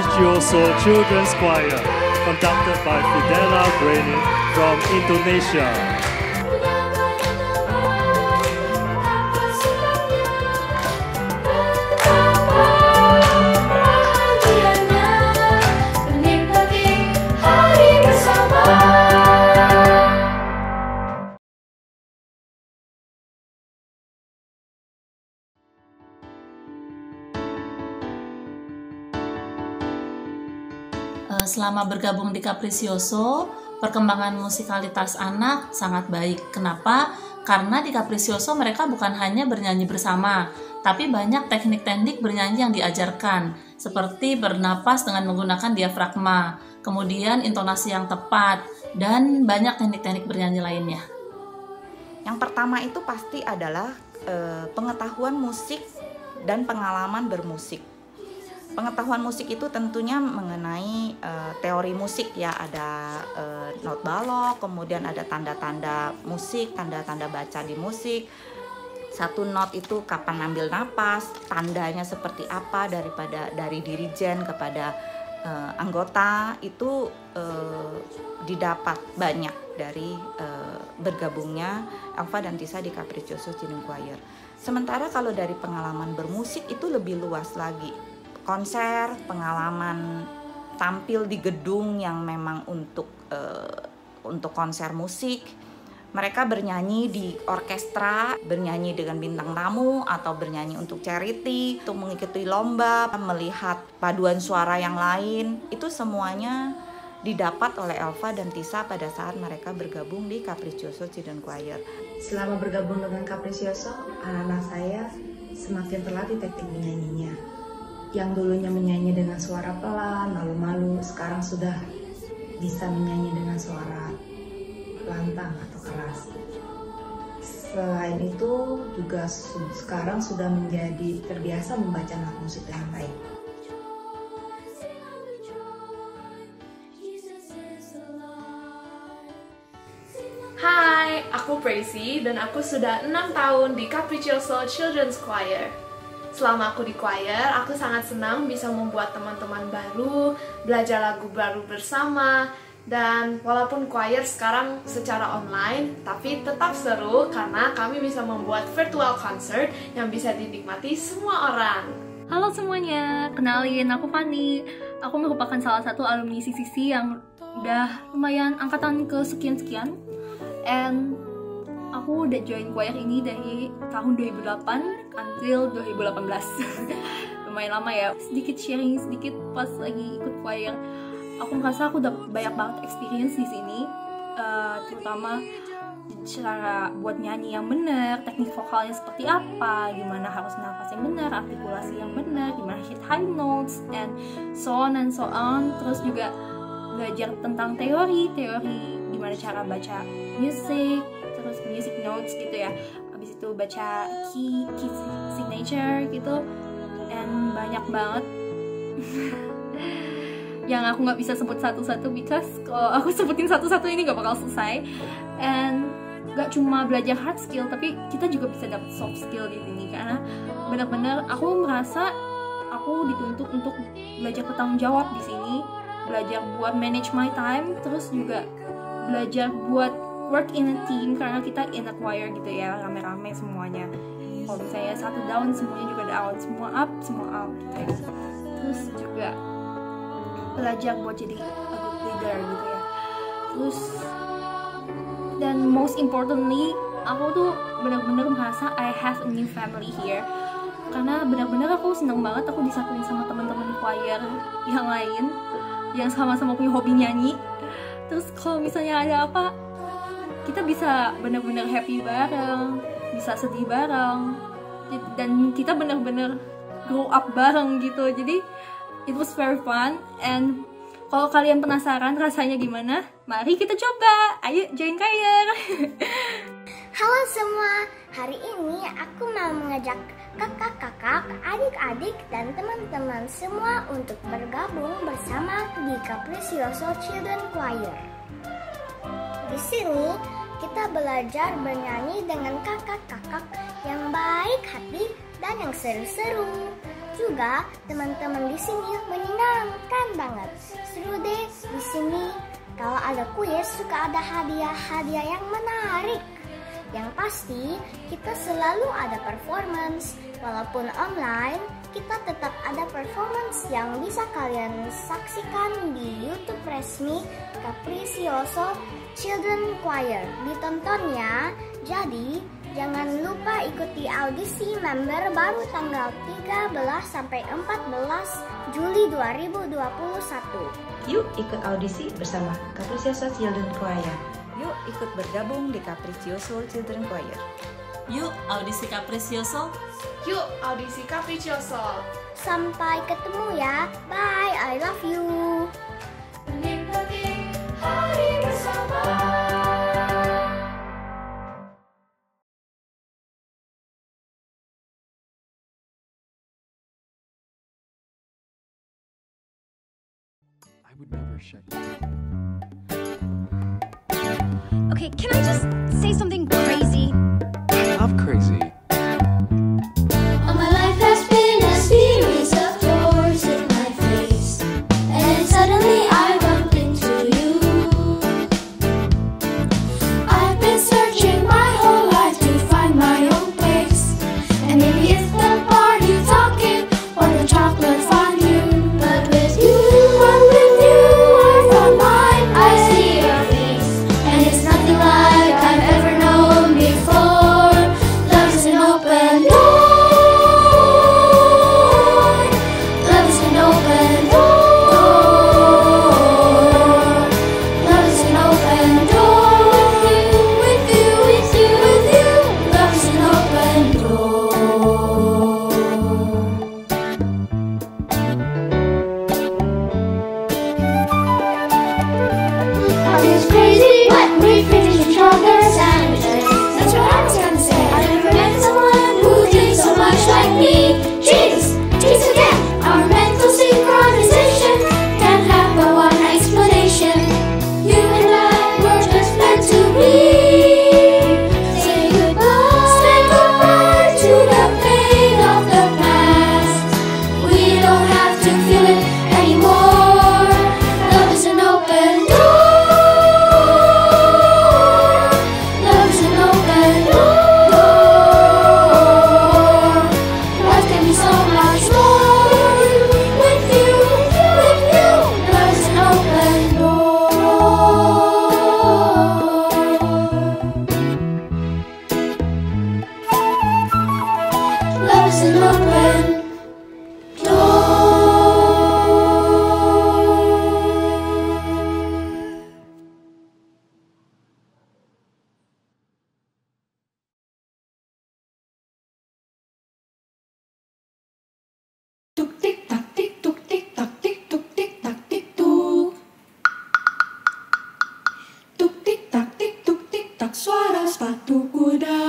Capriccioso Children's Choir, conducted by Fidela Breni from Indonesia. Selama bergabung di Capriccioso, perkembangan musikalitas anak sangat baik. Kenapa? Karena di Capriccioso mereka bukan hanya bernyanyi bersama, tapi banyak teknik-teknik bernyanyi yang diajarkan, seperti bernapas dengan menggunakan diafragma, kemudian intonasi yang tepat, dan banyak teknik-teknik bernyanyi lainnya. Yang pertama itu pasti adalah pengetahuan musik dan pengalaman bermusik. Pengetahuan musik itu tentunya mengenai teori musik ya, ada not balok, kemudian ada tanda-tanda musik, tanda-tanda baca di musik. Satu not itu kapan ambil napas, tandanya seperti apa dari dirijen kepada anggota itu didapat banyak dari bergabungnya Elva dan Tisa di Capriccioso Children's Choir. Sementara kalau dari pengalaman bermusik itu lebih luas lagi. Konser, pengalaman tampil di gedung yang memang untuk konser musik. Mereka bernyanyi di orkestra, bernyanyi dengan bintang tamu, atau bernyanyi untuk charity, untuk mengikuti lomba, melihat paduan suara yang lain. Itu semuanya didapat oleh Elva dan Tisa pada saat mereka bergabung di Capriccioso Children's Choir. Selama bergabung dengan Capriccioso, anak-anak saya semakin terlatih teknik menyanyinya. Yang dulunya menyanyi dengan suara pelan, malu-malu, sekarang sudah bisa menyanyi dengan suara lantang atau keras. Selain itu juga sekarang sudah menjadi terbiasa membaca not musik dengan baik. Hai, aku Praisy dan aku sudah 6 tahun di Capriccioso Children's Choir. Selama aku di choir, aku sangat senang bisa membuat teman-teman baru, belajar lagu baru bersama, dan walaupun choir sekarang secara online, tapi tetap seru karena kami bisa membuat virtual concert yang bisa dinikmati semua orang. Halo semuanya, kenalin aku Fanny. Aku merupakan salah satu alumni CCC yang udah lumayan angkatan ke sekian-sekian. And aku udah join choir ini dari tahun 2008 until 2018. Lumayan lama ya. Sedikit sharing sedikit pas lagi ikut choir. Aku merasa aku udah banyak banget experience di sini, terutama cara buat nyanyi yang benar, teknik vokalnya seperti apa, gimana harus nafas yang benar, artikulasi yang benar, gimana hit high notes, and so on and so on. Terus juga belajar tentang teori gimana cara baca musik, terus music notes gitu ya. Habis itu baca key signature gitu, and banyak banget yang aku nggak bisa sebut satu-satu, because kalau aku sebutin satu-satu ini nggak bakal selesai. And nggak cuma belajar hard skill, tapi kita juga bisa dapat soft skill di sini, karena benar-benar aku merasa aku dituntut untuk belajar bertanggung jawab di sini, belajar buat manage my time, terus juga belajar buat work in a team, karena kita in a choir gitu ya, rame-rame semuanya. Kalau misalnya satu down, semuanya juga down, semua up gitu ya. Terus juga belajar buat jadi a good leader gitu ya. Terus dan most importantly, aku tuh benar-benar merasa I have a new family here, karena benar-benar aku seneng banget aku disatuin sama teman-teman choir yang lain yang sama-sama punya hobi nyanyi. Terus kalau misalnya ada apa, kita bisa benar-benar happy bareng, bisa sedih bareng, dan kita benar-benar grow up bareng gitu. Jadi it was very fun. And kalau kalian penasaran rasanya gimana, mari kita coba. Ayo join choir. Halo semua, hari ini aku mau mengajak kakak-kakak, adik-adik, dan teman-teman semua untuk bergabung bersama di Capriccioso Children's Choir. Di sini kita belajar bernyanyi dengan kakak-kakak yang baik hati dan yang seru-seru. juga teman-teman di sini menyenangkan banget. Seru deh di sini. Kalau ada kuis suka ada hadiah-hadiah yang menarik. Yang pasti kita selalu ada performance. Walaupun online, kita tetap ada performance yang bisa kalian saksikan di YouTube resmi Capriccioso Children Choir. Ditonton ya. Jadi jangan lupa ikuti audisi member baru tanggal 13 sampai 14 Juli 2021. Yuk ikut audisi bersama Capriccioso Children Choir. Yuk ikut bergabung di Capriccioso Children Choir. Yuk audisi Capriccioso. Yuk audisi Capriccioso. Sampai ketemu ya. Bye, I love you. Menikmati hari bersama. I would never shut you. Okay, can I just say something crazy? I love crazy. All my life has been a series of doors in my face, and suddenly I bumped into you. I've been searching my whole life to find my own place, and maybe it's the party talking or the chocolate fondue. But with you, I found mine. I see your face, and it's nothing like I've ever known before. Love is an open door. Love is an open door. Love is an open door. With you, with you, with you, with you. Love is an open door. Are you crazy when we finish each other's sandwiches? That's what I was gonna say. I never met someone who thinks so much like me. Cheese, cheese again. Our mental synchronization can't have but one explanation. You and I were just meant to be. Say goodbye to the pain of the past. We don't have to feel it anymore. Love is an open door. Love is an open door. Life can be so much more with you, with you. Love is an open door. Love is an open tuk tik tak tik tuk tik tak tik tuk tik tak tik tuk. Tuk tik tak tik tuk tik tak suara sepatu kuda.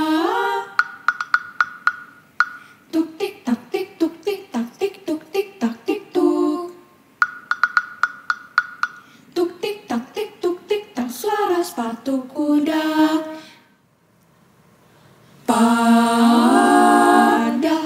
Tuk tik tak tik tuk tik tak tik tuk tik tak tik tuk. Tuk tik tak tik tuk tik tak suara sepatu kuda. Pada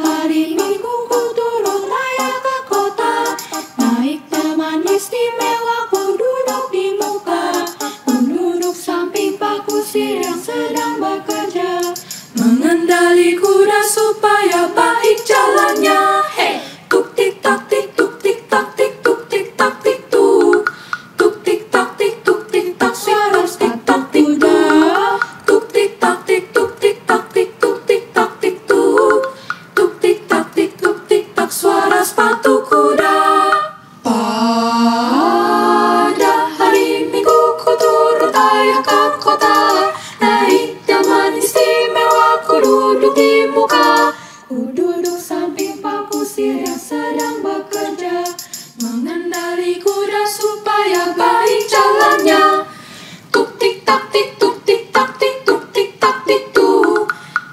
hari Minggu ku turun raya ke kota, naik teman istimewa ku duduk di muka. Ku duduk samping Pak Kusir yang sedang bekerja, mengendali kuda supaya baik jalannya. Hey, tuk tik tak tik tuk tik tak tik tuk tik tak tik tuk. Tuk tik tak tik tuk tik tak suara tik tak tik tuk. Tuk tik tak tik tuk tik tak tik tuk tik tak tik tuk. Tuk tik tak tik tuk tik tak suara sepatu kuda. Pada hari Minggu ku turun raya ke kota, naik teman istimewa ku duduk di muka. Ku duduk samping Pak Kusir yang sedang bekerja, mengendali kuda supaya baik jalannya. Tuk tik tak tik tuk tik tak tik tuk tik tak tik tuk.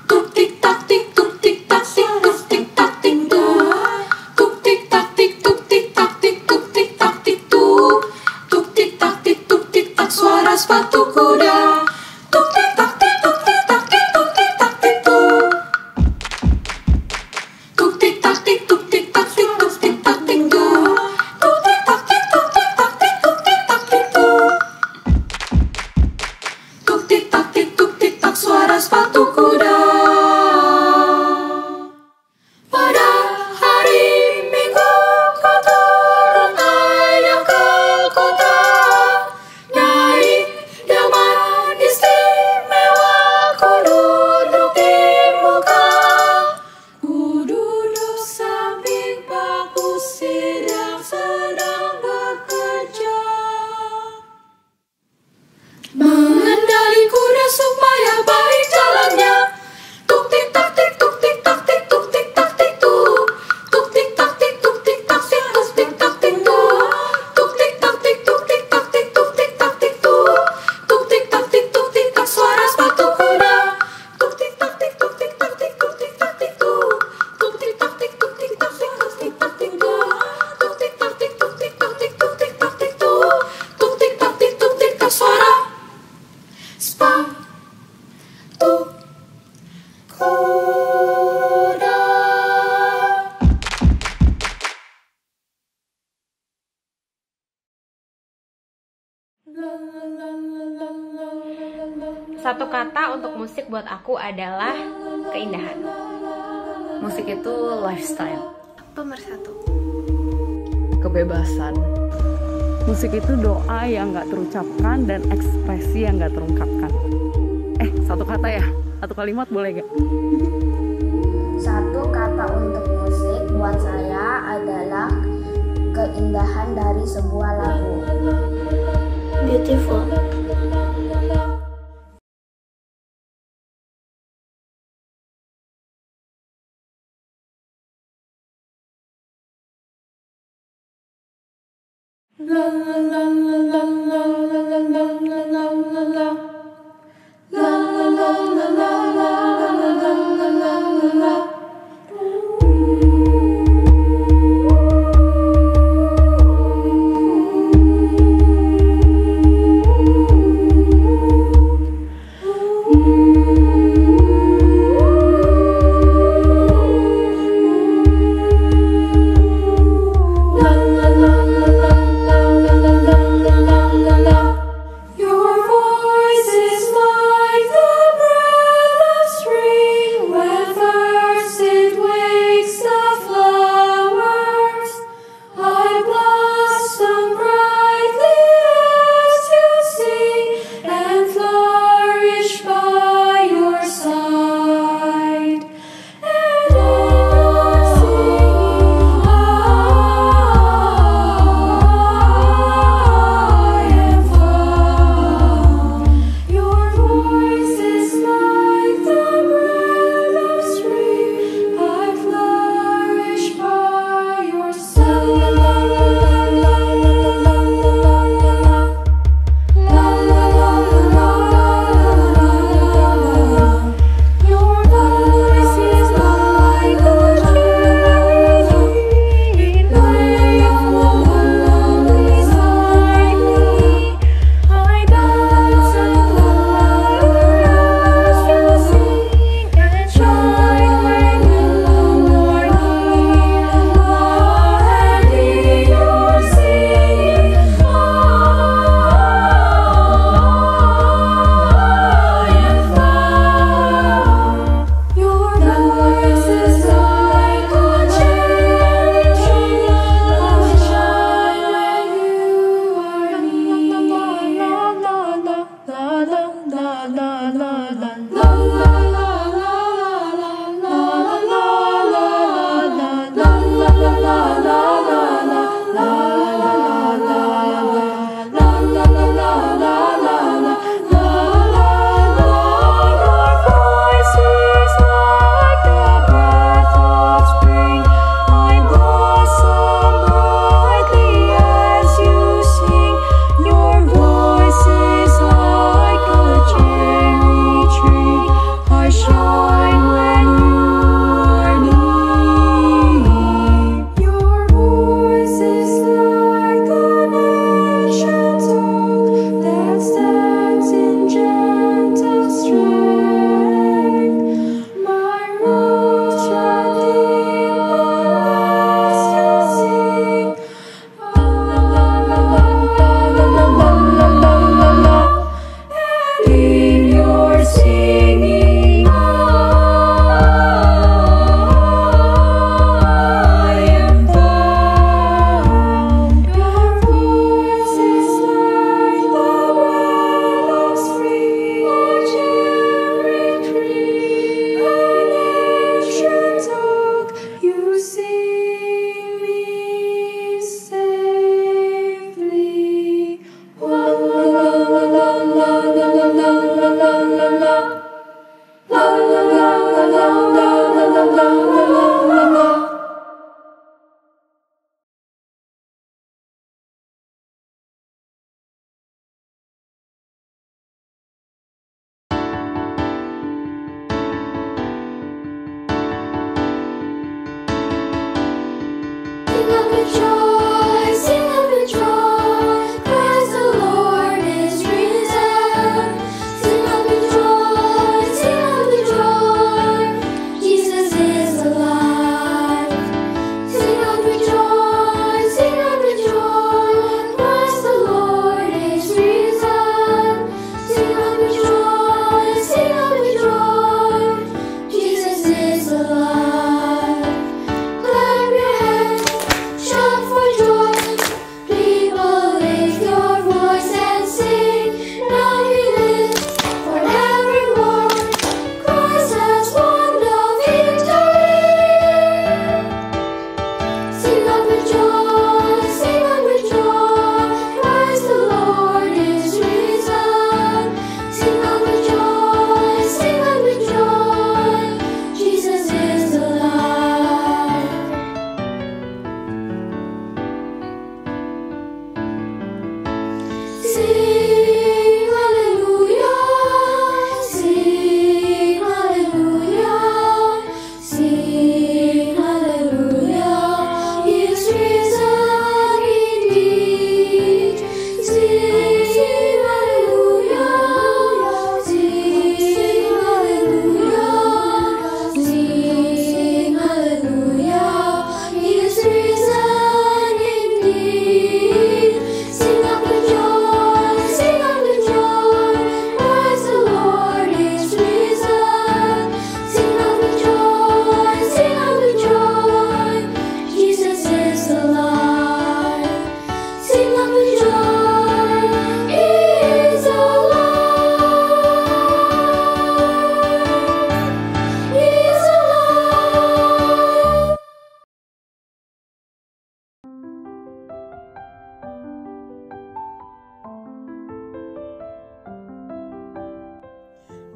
Tuk tik tak tik tuk tik tak tik tuk tik tak tik tuk. Tuk tik tak tik tuk tik tak tik tuk tik tak tik tuk. Tuk tik tak tik tuk tik tak suara sepatu kuda. Tuk tik tak tik tuk tik tak tik tuk tik tak tik tuk. Tuk tik tak tik tuk tik tak tik Satu kata untuk musik buat aku adalah keindahan. Musik itu lifestyle. Pemersatu. Kebebasan. Musik itu doa yang gak terucapkan dan ekspresi yang gak terungkapkan. Satu kata ya? Satu kalimat boleh gak? Satu kata untuk musik buat saya adalah keindahan dari sebuah lagu. Beautiful. La la la la la la la la la la la la la. La la la la la la la la la la la la.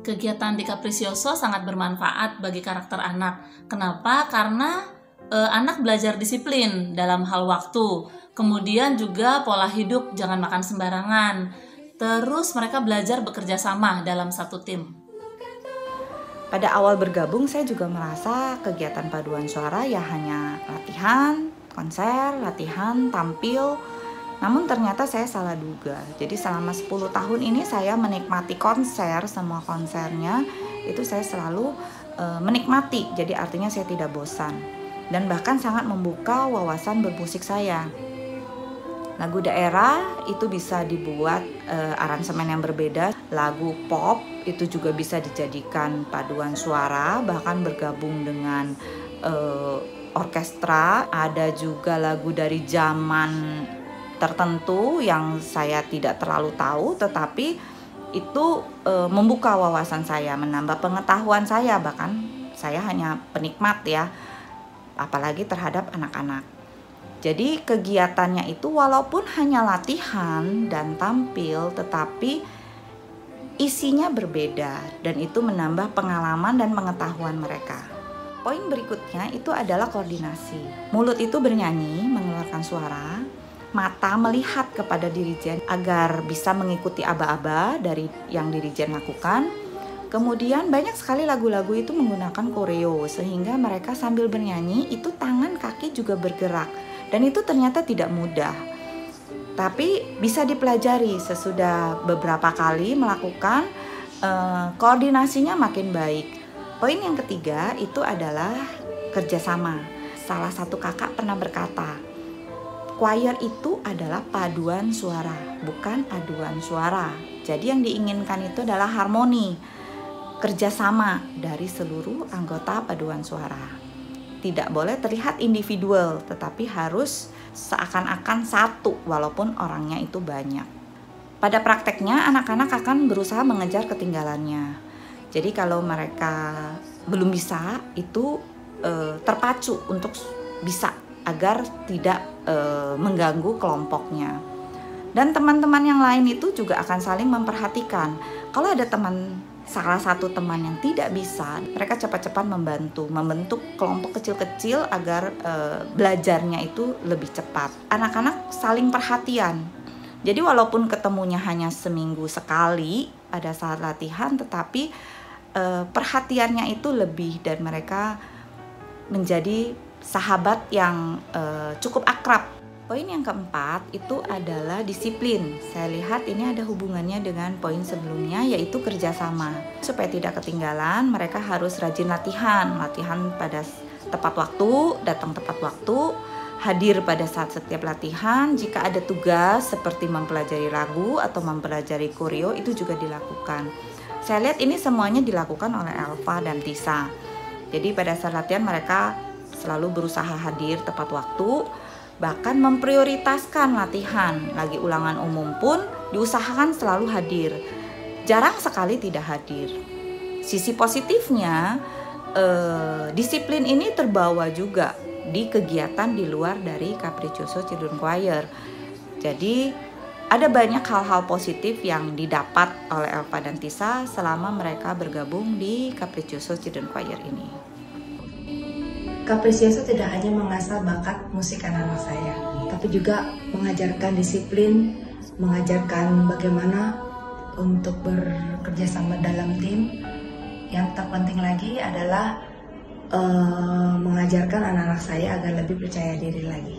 Kegiatan di Capriccioso sangat bermanfaat bagi karakter anak. Kenapa? Karena anak belajar disiplin dalam hal waktu. Kemudian juga pola hidup, jangan makan sembarangan. Terus mereka belajar bekerja sama dalam satu tim. Pada awal bergabung saya juga merasa kegiatan paduan suara ya hanya latihan, konser, latihan, tampil. Namun ternyata saya salah duga. Jadi selama 10 tahun ini saya menikmati konser, semua konsernya itu saya selalu menikmati. Jadi artinya saya tidak bosan. Dan bahkan sangat membuka wawasan bermusik saya. Lagu daerah itu bisa dibuat aransemen yang berbeda. Lagu pop itu juga bisa dijadikan paduan suara, bahkan bergabung dengan orkestra. Ada juga lagu dari zaman tertentu yang saya tidak terlalu tahu, tetapi itu membuka wawasan saya, menambah pengetahuan saya, bahkan saya hanya penikmat ya, apalagi terhadap anak-anak. Jadi kegiatannya itu walaupun hanya latihan dan tampil, tetapi isinya berbeda dan itu menambah pengalaman dan pengetahuan mereka. Poin berikutnya itu adalah koordinasi. Mulut itu bernyanyi, mengeluarkan suara. Mata melihat kepada dirijen agar bisa mengikuti aba-aba dari yang dirijen lakukan. Kemudian banyak sekali lagu-lagu itu menggunakan koreo sehingga mereka sambil bernyanyi itu tangan kaki juga bergerak dan itu ternyata tidak mudah. Tapi bisa dipelajari sesudah beberapa kali melakukan koordinasinya makin baik. Poin yang ketiga itu adalah kerjasama. Salah satu kakak pernah berkata, choir itu adalah paduan suara, bukan aduan suara. Jadi yang diinginkan itu adalah harmoni, kerjasama dari seluruh anggota paduan suara. Tidak boleh terlihat individual, tetapi harus seakan-akan satu walaupun orangnya itu banyak. Pada prakteknya anak-anak akan berusaha mengejar ketinggalannya. Jadi kalau mereka belum bisa itu terpacu untuk bisa agar tidak mengganggu kelompoknya. Dan teman-teman yang lain itu juga akan saling memperhatikan. Kalau ada salah satu teman yang tidak bisa, mereka cepat-cepat membentuk kelompok kecil-kecil agar belajarnya itu lebih cepat. Anak-anak saling perhatian. Jadi walaupun ketemunya hanya seminggu sekali pada saat latihan, tetapi perhatiannya itu lebih dan mereka menjadi sahabat yang cukup akrab. Poin yang keempat itu adalah disiplin. Saya lihat ini ada hubungannya dengan poin sebelumnya, yaitu kerjasama. Supaya tidak ketinggalan, mereka harus rajin latihan pada tepat waktu, datang tepat waktu, hadir pada saat setiap latihan. Jika ada tugas seperti mempelajari lagu atau mempelajari koreo itu juga dilakukan. Saya lihat ini semuanya dilakukan oleh Elva dan Tisa. Jadi pada saat latihan mereka selalu berusaha hadir tepat waktu, bahkan memprioritaskan latihan. Lagi ulangan umum pun diusahakan selalu hadir. Jarang sekali tidak hadir. Sisi positifnya, disiplin ini terbawa juga di kegiatan di luar dari Capriccioso Children Choir. Jadi ada banyak hal-hal positif yang didapat oleh Elva dan Tisa selama mereka bergabung di Capriccioso Children Choir ini. Capriccioso tidak hanya mengasah bakat musik anak-anak saya, tapi juga mengajarkan disiplin, mengajarkan bagaimana untuk bekerja sama dalam tim. Yang terpenting lagi adalah mengajarkan anak-anak saya agar lebih percaya diri lagi.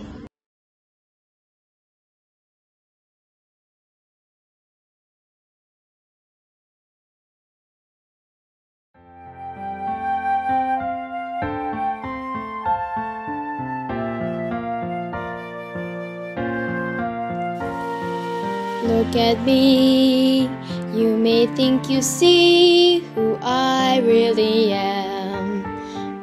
Look at me, you may think you see who I really am,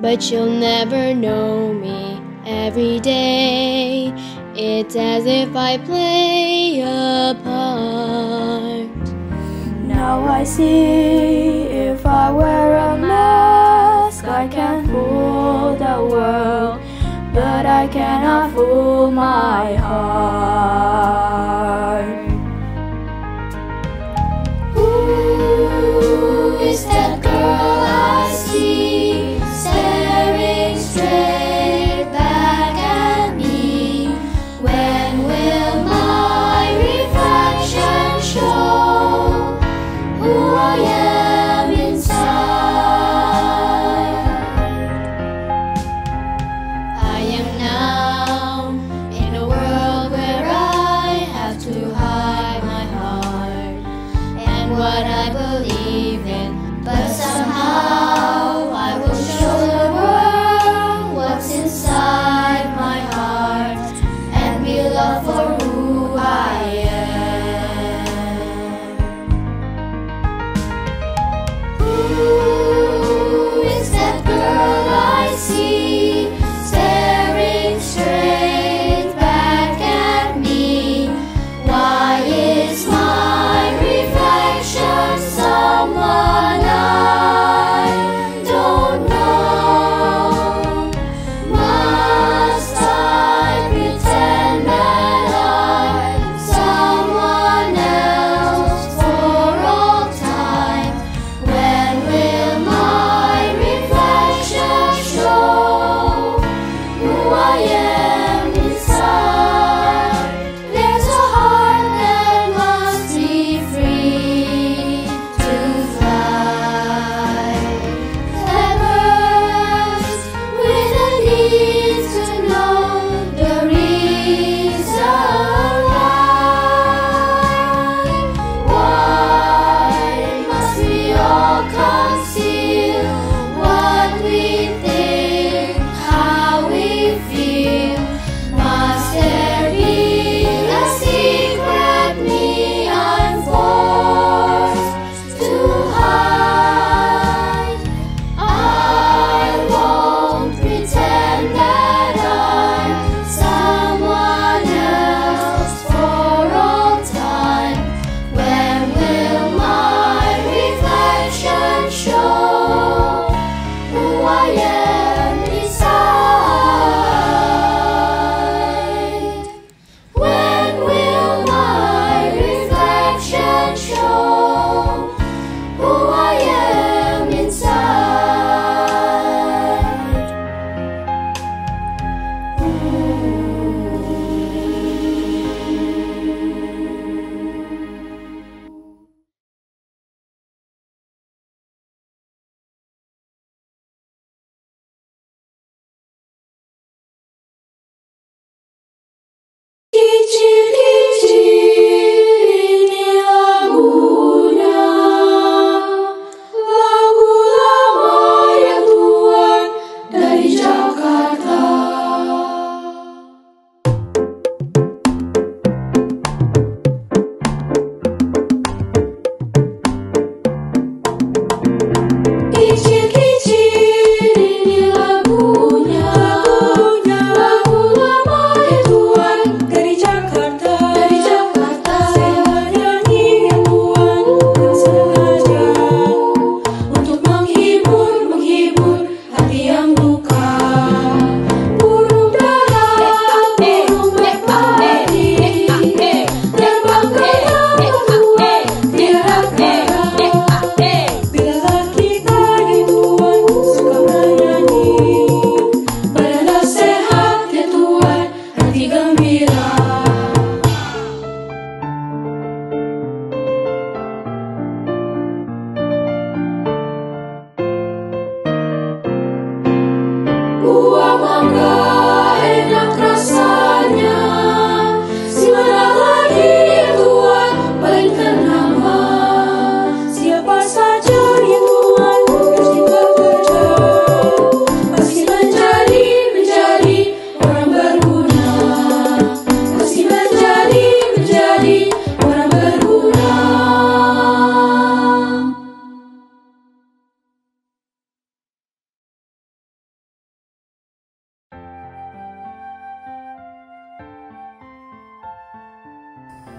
but you'll never know me every day. It's as if I play a part. Now I see if I wear a mask, I can fool the world, but I cannot fool my heart. Who is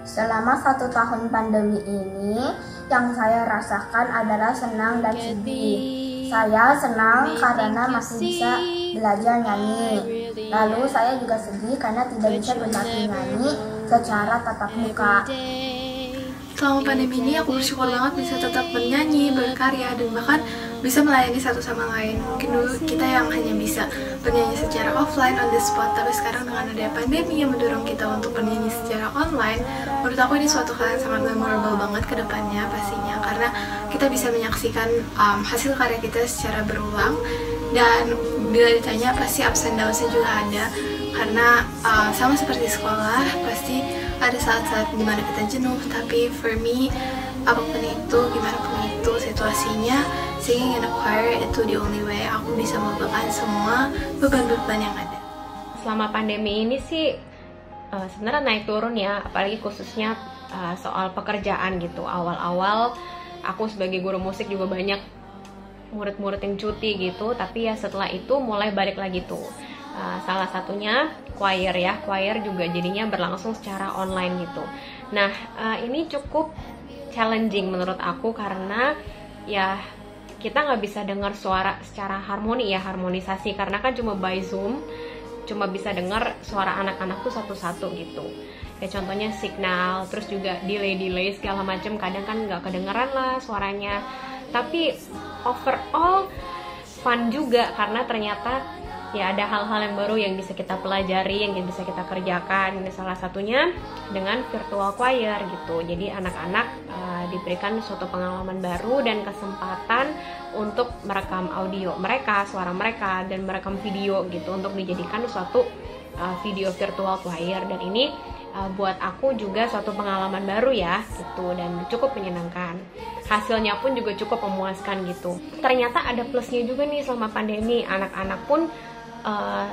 Selama 1 tahun pandemi ini, yang saya rasakan adalah senang dan sedih. Saya senang karena masih bisa belajar nyanyi. Lalu saya juga sedih karena tidak bisa berlatih nyanyi secara tatap muka. Selama pandemi ini aku bersyukur banget bisa tetap bernyanyi, berkarya, dan bahkan bisa melayani satu sama lain. Mungkin dulu kita yang hanya bisa bernyanyi secara offline on the spot, tapi sekarang dengan ada pandemi yang mendorong kita untuk bernyanyi secara online, menurut aku ini suatu hal yang sangat memorable banget ke depannya pastinya, karena kita bisa menyaksikan hasil karya kita secara berulang. Dan bila ditanya pasti ups and downs-nya juga ada, karena sama seperti sekolah pasti ada saat-saat dimana kita jenuh, tapi for me apapun itu, gimana pun itu situasinya, singing in a choir itu the only way aku bisa melupakan semua beban-beban yang ada. Selama pandemi ini sih sebenarnya naik turun ya, apalagi khususnya soal pekerjaan gitu. Awal-awal aku sebagai guru musik juga banyak murid-murid yang cuti gitu, tapi ya setelah itu mulai balik lagi tuh. Salah satunya choir ya, choir juga jadinya berlangsung secara online gitu. Nah ini cukup challenging menurut aku, karena ya kita nggak bisa dengar suara secara harmoni ya, harmonisasi, karena kan cuma by Zoom, cuma bisa dengar suara anak-anak tuh satu-satu gitu. Kayak contohnya signal, terus juga delay segala macam, kadang kan nggak kedengeran lah suaranya. Tapi overall fun juga, karena ternyata ya ada hal-hal yang baru yang bisa kita pelajari, yang bisa kita kerjakan. Ini salah satunya dengan virtual choir gitu. Jadi anak-anak diberikan suatu pengalaman baru dan kesempatan untuk merekam audio mereka, suara mereka, dan merekam video gitu untuk dijadikan suatu video virtual choir. Dan ini buat aku juga suatu pengalaman baru ya gitu, dan cukup menyenangkan. Hasilnya pun juga cukup memuaskan gitu. Ternyata ada plusnya juga nih selama pandemi, anak-anak pun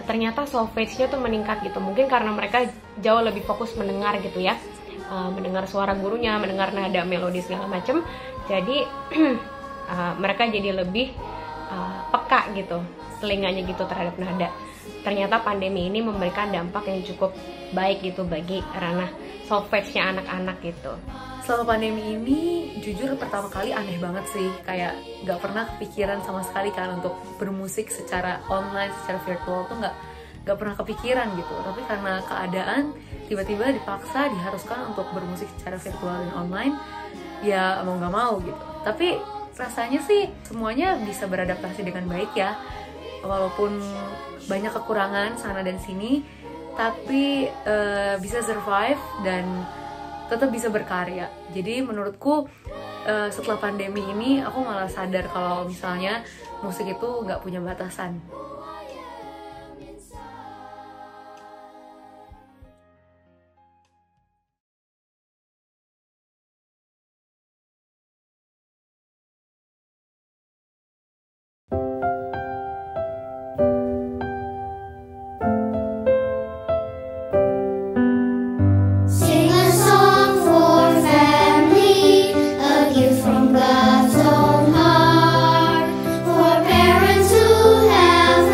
ternyata solfege-nya tuh meningkat gitu. Mungkin karena mereka jauh lebih fokus mendengar gitu ya, mendengar suara gurunya, mendengar nada, melodi segala macem. Jadi mereka jadi lebih peka gitu, telinganya gitu terhadap nada. Ternyata pandemi ini memberikan dampak yang cukup baik gitu bagi ranah solfege-nya anak-anak gitu. Selama pandemi ini jujur pertama kali aneh banget sih, kayak gak pernah kepikiran sama sekali kan untuk bermusik secara online, secara virtual tuh gak pernah kepikiran gitu. Tapi karena keadaan tiba-tiba dipaksa, diharuskan untuk bermusik secara virtual dan online, ya mau gak mau gitu. Tapi rasanya sih semuanya bisa beradaptasi dengan baik ya, walaupun banyak kekurangan sana dan sini, tapi bisa survive dan tetap bisa berkarya. Jadi menurutku setelah pandemi ini aku malah sadar kalau misalnya musik itu nggak punya batasan. God's own heart, for parents who have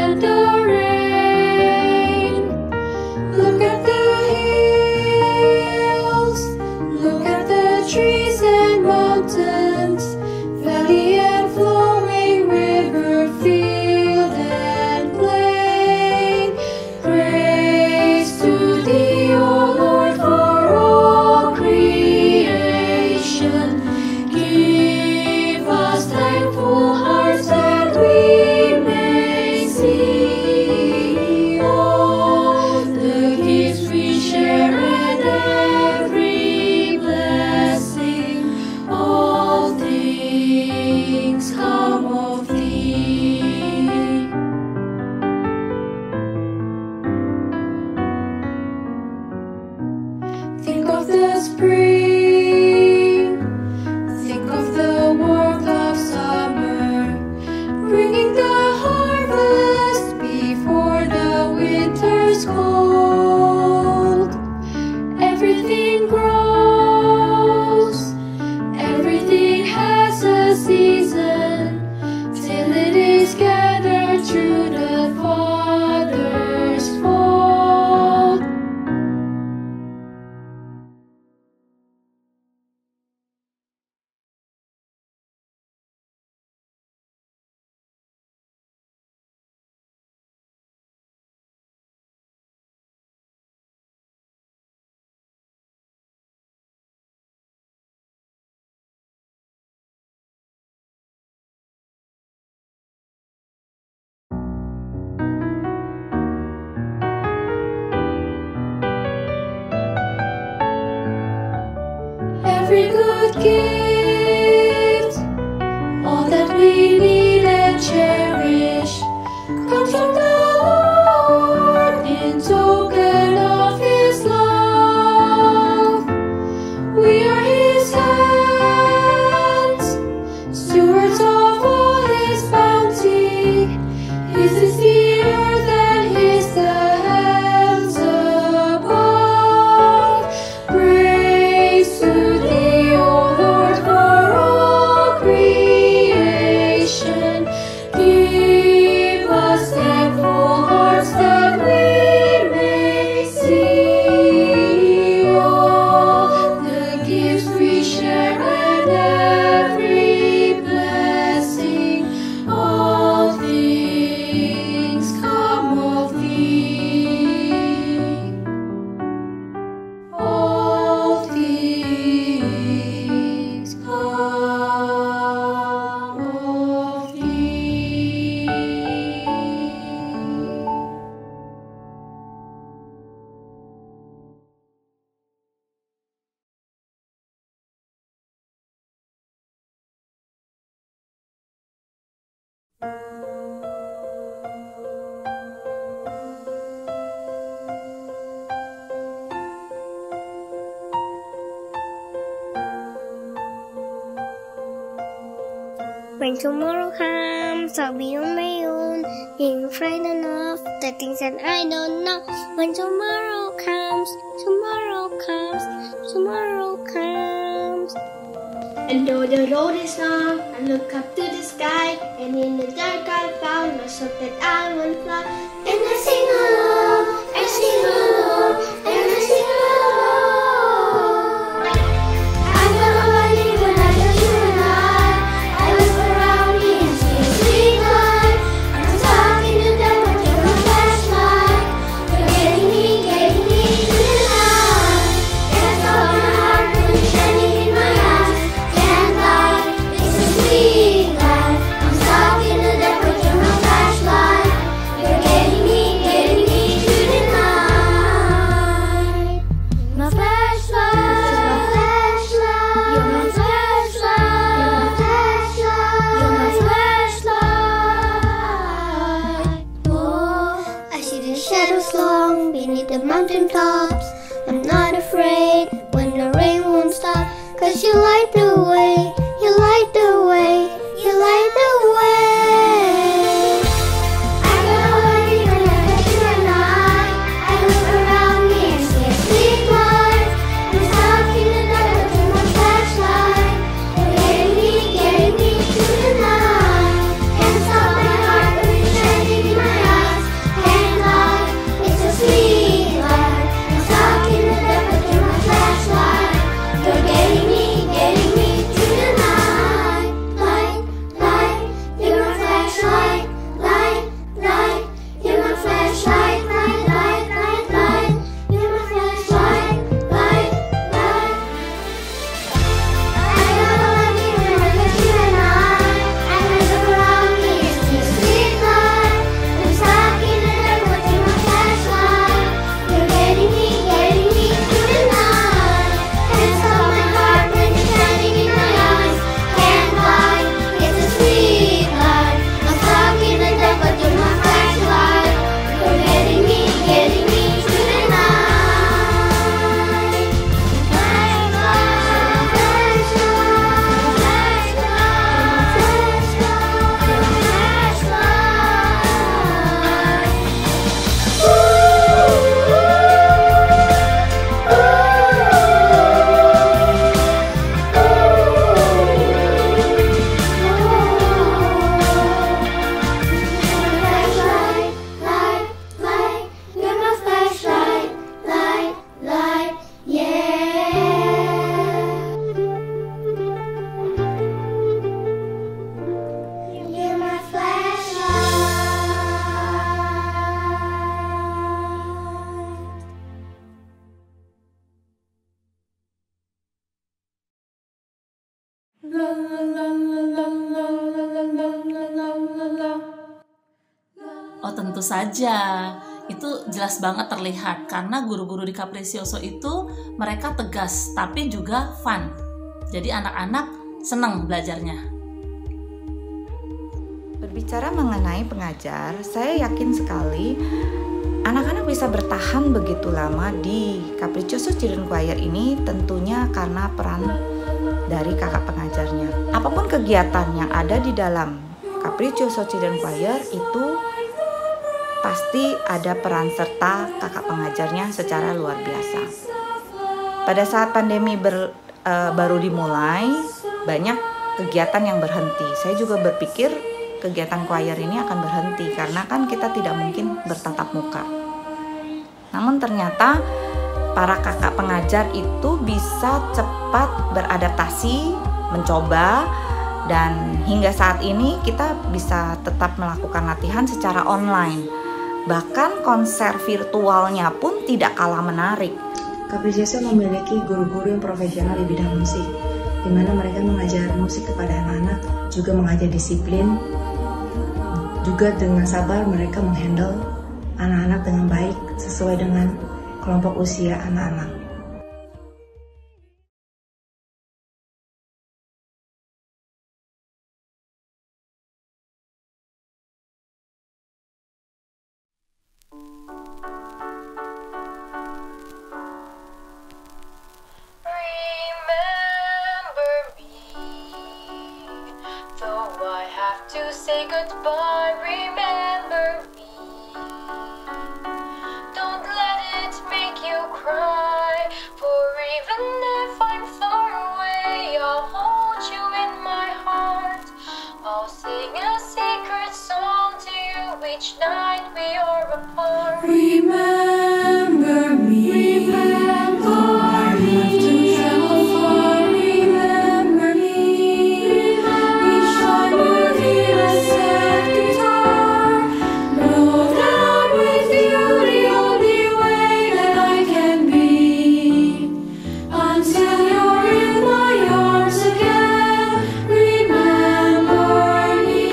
at the rain. Look at the hills, look at the trees and mountains, valley and flowing river, field and plain. Praise to thee, O Lord, for all creation. Give us thankful hearts that we may see all the gifts we share and every blessing. All things come of thee. Think of the spring, think of the warmth of summer, bringing the harvest before the winter's cold. Everything grows, everything has a season, till it is gathered to the Father's fold. Every good gift, all that we need and cherish, comes from the Lord in token of His love. We are His hands, stewards of all His bounty. His is the earth and His the heavens above. Praise to thee, O Lord, for all creation. Give us thankful hearts that we may see all the gifts we share and every blessing. All things come of thee. All things come of thee. When tomorrow comes, I'll be on my own, being frightened of the things that I don't know. When tomorrow comes, tomorrow comes, tomorrow comes. And though the road is long, I look up to the sky, and in the dark I found myself that I won't fly. And I sing along, I sing along, and I sing along. I'm gonna believe when I touch you and I look around me and see a street light. I'm stuck in the dark, but you're my flashlight. You're getting me through the night. And I saw my heart when it's shining in my eyes. Can't lie, it's a sweet life. I'm stuck in the dark, but you're my flashlight. You're getting me through the night. My flashlight, you're my flashlight, you're my flashlight. Oh, I see the shadows long beneath the mountain tops. I'm not afraid when the rain won't stop, 'cause you light the way, you light the way, you light the way. I go away when I touch you and I look around me and see a street light. I'm stuck in the dark, but you're my flashlight. You're getting me through the night. Can't stop my heart when it's shining in my eyes. Oh tentu saja, itu jelas banget terlihat karena guru-guru di Capriccioso itu mereka tegas tapi juga fun. Jadi anak-anak senang belajarnya. Berbicara mengenai pengajar, saya yakin sekali anak-anak bisa bertahan begitu lama di Capriccioso Children Choir ini tentunya karena peran dari kakak pengajarnya. Apapun kegiatan yang ada di dalam Capriccioso Children Choir itu pasti ada peran serta kakak pengajarnya secara luar biasa. Pada saat pandemi baru dimulai, banyak kegiatan yang berhenti. Saya juga berpikir kegiatan choir ini akan berhenti karena kan kita tidak mungkin bertatap muka. Namun ternyata para kakak pengajar itu bisa cepat beradaptasi, mencoba, dan hingga saat ini kita bisa tetap melakukan latihan secara online. Bahkan konser virtualnya pun tidak kalah menarik. Capriccioso memiliki guru-guru yang profesional di bidang musik, di mana mereka mengajar musik kepada anak-anak, juga mengajar disiplin, juga dengan sabar mereka menghandle anak-anak dengan baik sesuai dengan kelompok usia anak-anak. To say goodbye, remember me. Don't let it make you cry, for even if I'm far away, I'll hold you in my heart. I'll sing a secret song to you each night we are apart. Remember me, though I have to travel far. Remember me, each time you hear a sad guitar. Know that I'm with you the only way that I can be, until you're in my arms again. Remember me.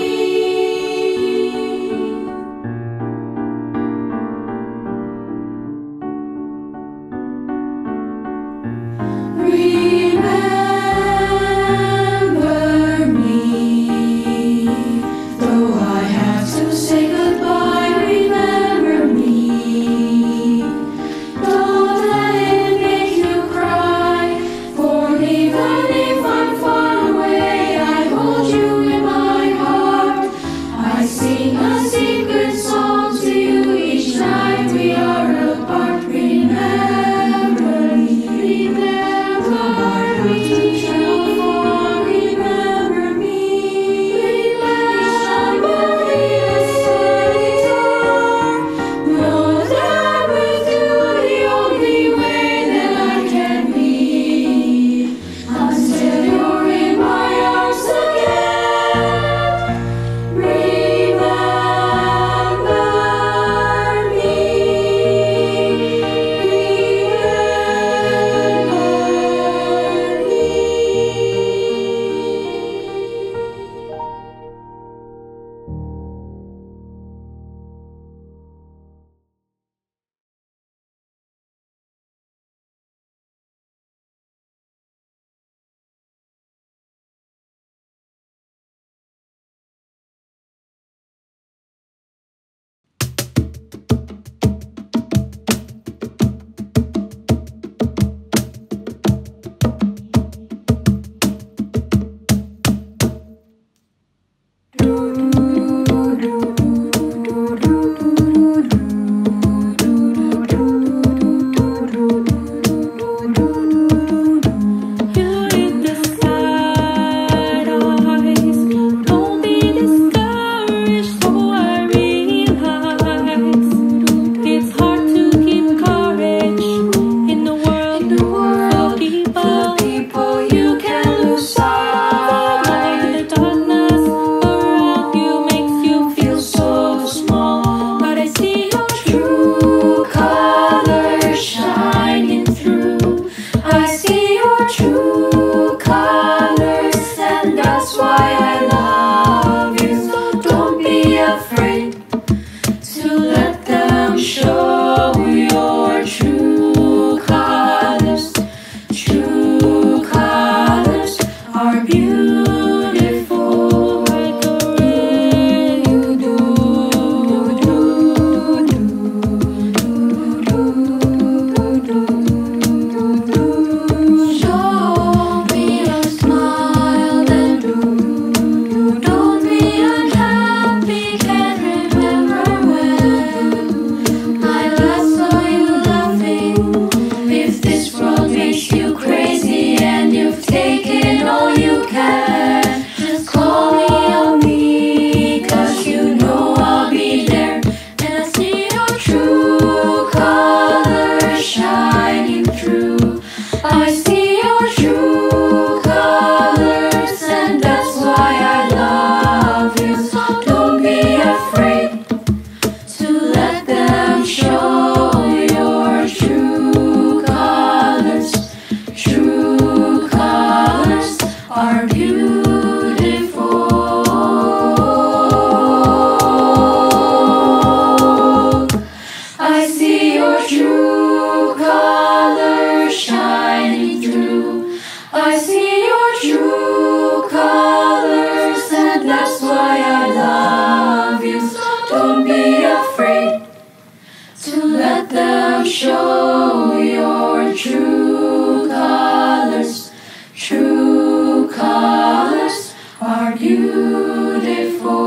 show your true colors. True colors are beautiful.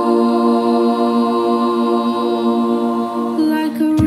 Like a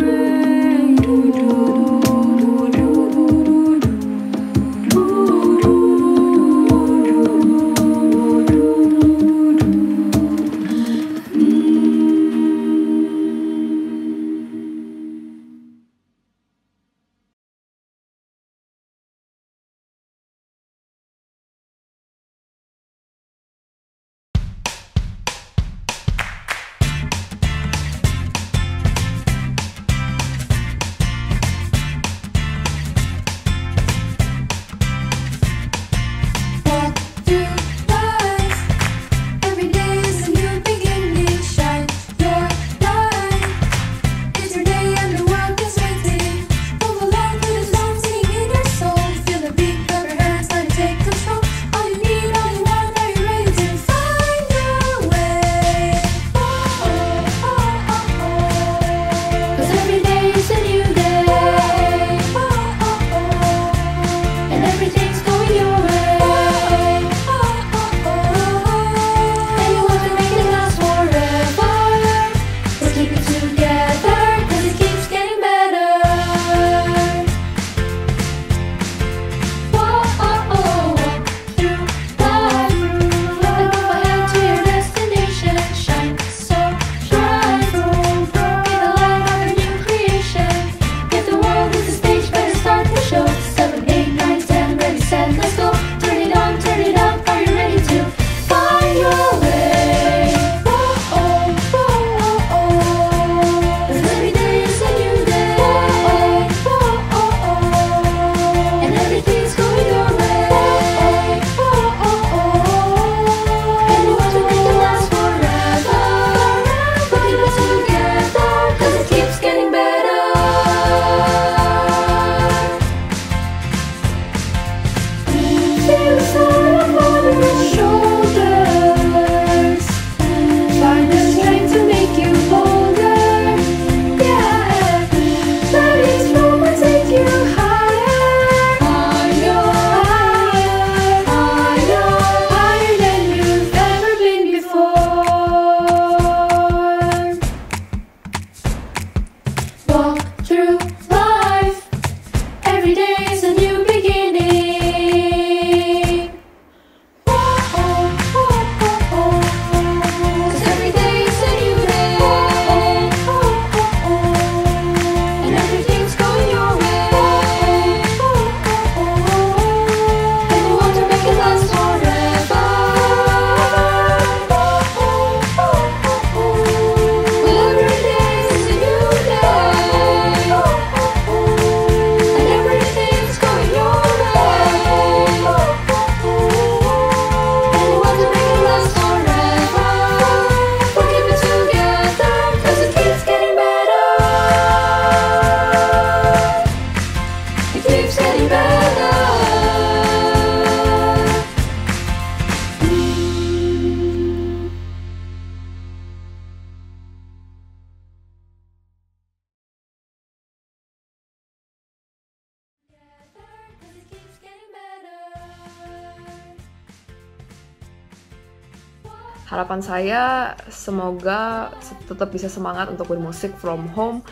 Harapan saya semoga tetap bisa semangat untuk bermusik from home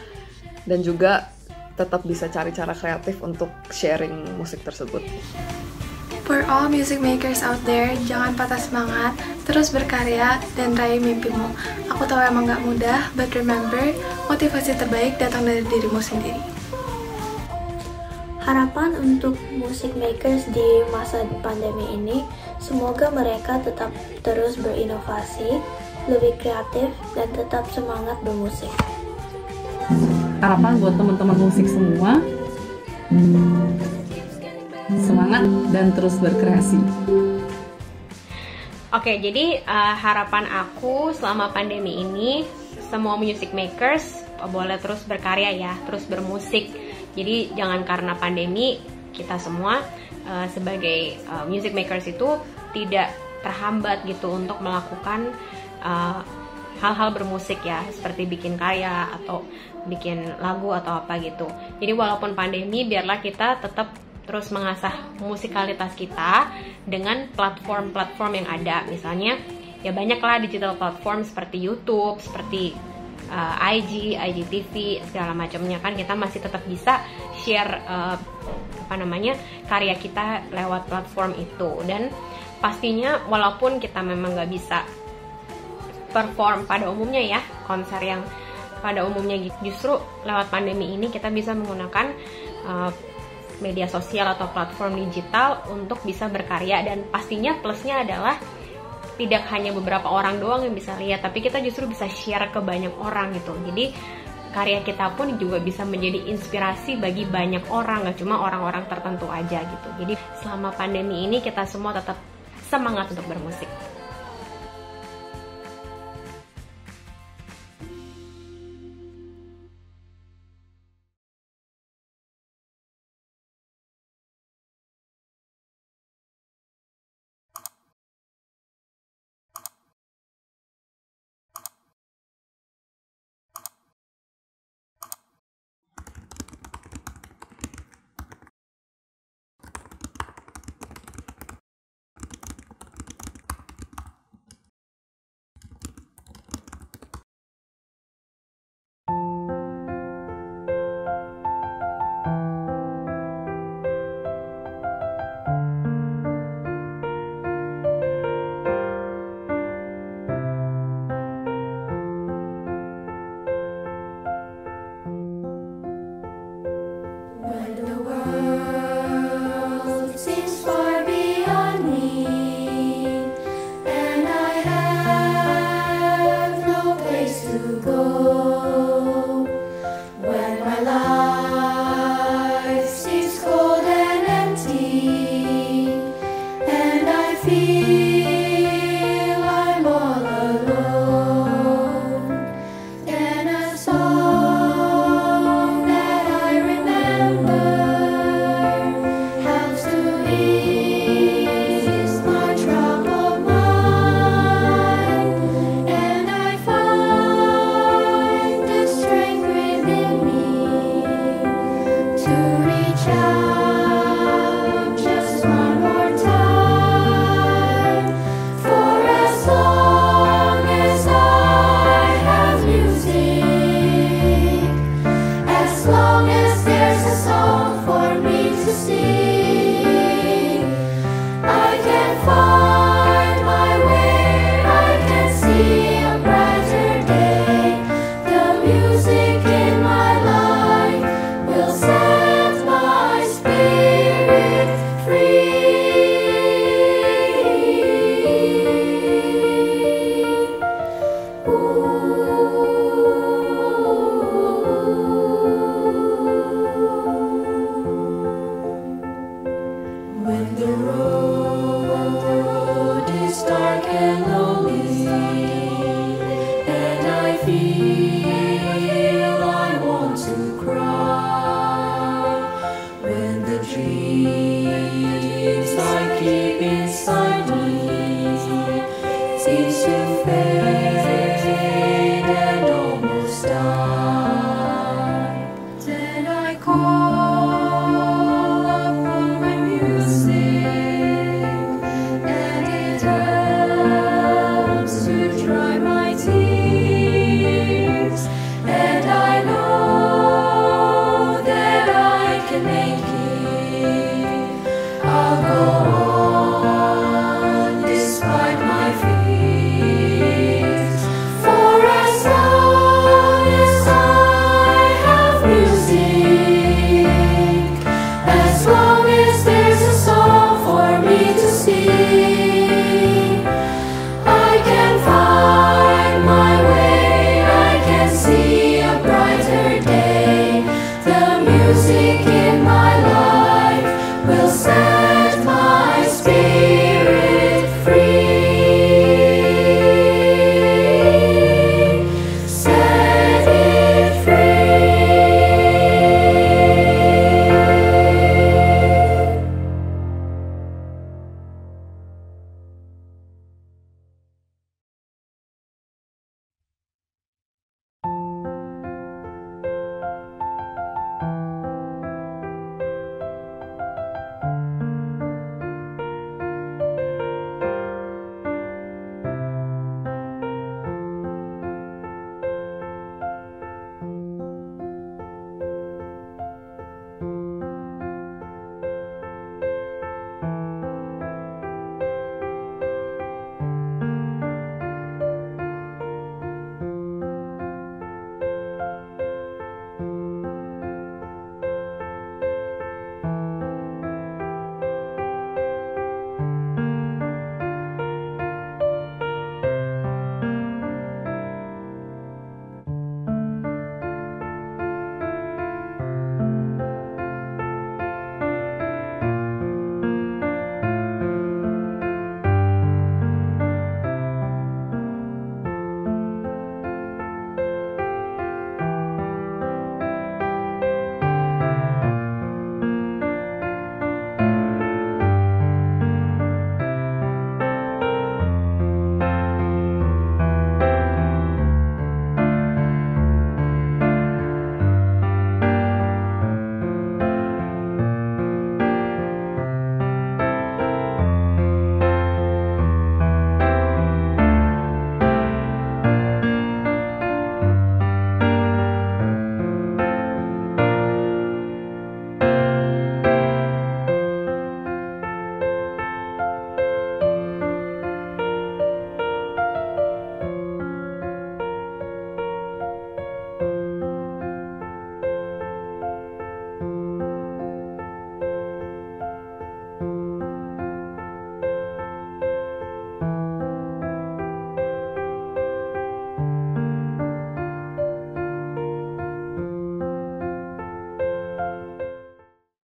dan juga tetap bisa cari cara kreatif untuk sharing musik tersebut. For all music makers out there, jangan patah semangat, terus berkarya dan raih mimpimu. Aku tahu emang gak mudah, but remember, motivasi terbaik datang dari dirimu sendiri. Harapan untuk music makers di masa pandemi ini, semoga mereka tetap terus berinovasi, lebih kreatif, dan tetap semangat bermusik. Harapan buat teman-teman musik semua, semangat dan terus berkreasi. Oke, jadi harapan aku selama pandemi ini, semua music makers boleh terus berkarya ya, terus bermusik. Jadi jangan karena pandemi kita semua sebagai music makers itu tidak terhambat gitu untuk melakukan hal-hal bermusik ya, seperti bikin karya atau bikin lagu atau apa gitu. Jadi walaupun pandemi, biarlah kita tetap terus mengasah musikalitas kita dengan platform-platform yang ada. Misalnya ya banyaklah digital platform seperti YouTube, seperti IG, IGTV, segala macamnya kan, kita masih tetap bisa share karya kita lewat platform itu. Dan pastinya walaupun kita memang nggak bisa perform pada umumnya ya, konser yang pada umumnya, justru lewat pandemi ini kita bisa menggunakan media sosial atau platform digital untuk bisa berkarya. Dan pastinya plusnya adalah tidak hanya beberapa orang doang yang bisa lihat, tapi kita justru bisa share ke banyak orang gitu. Jadi karya kita pun juga bisa menjadi inspirasi bagi banyak orang, gak cuma orang-orang tertentu aja gitu. Jadi selama pandemi ini kita semua tetap semangat untuk bermusik.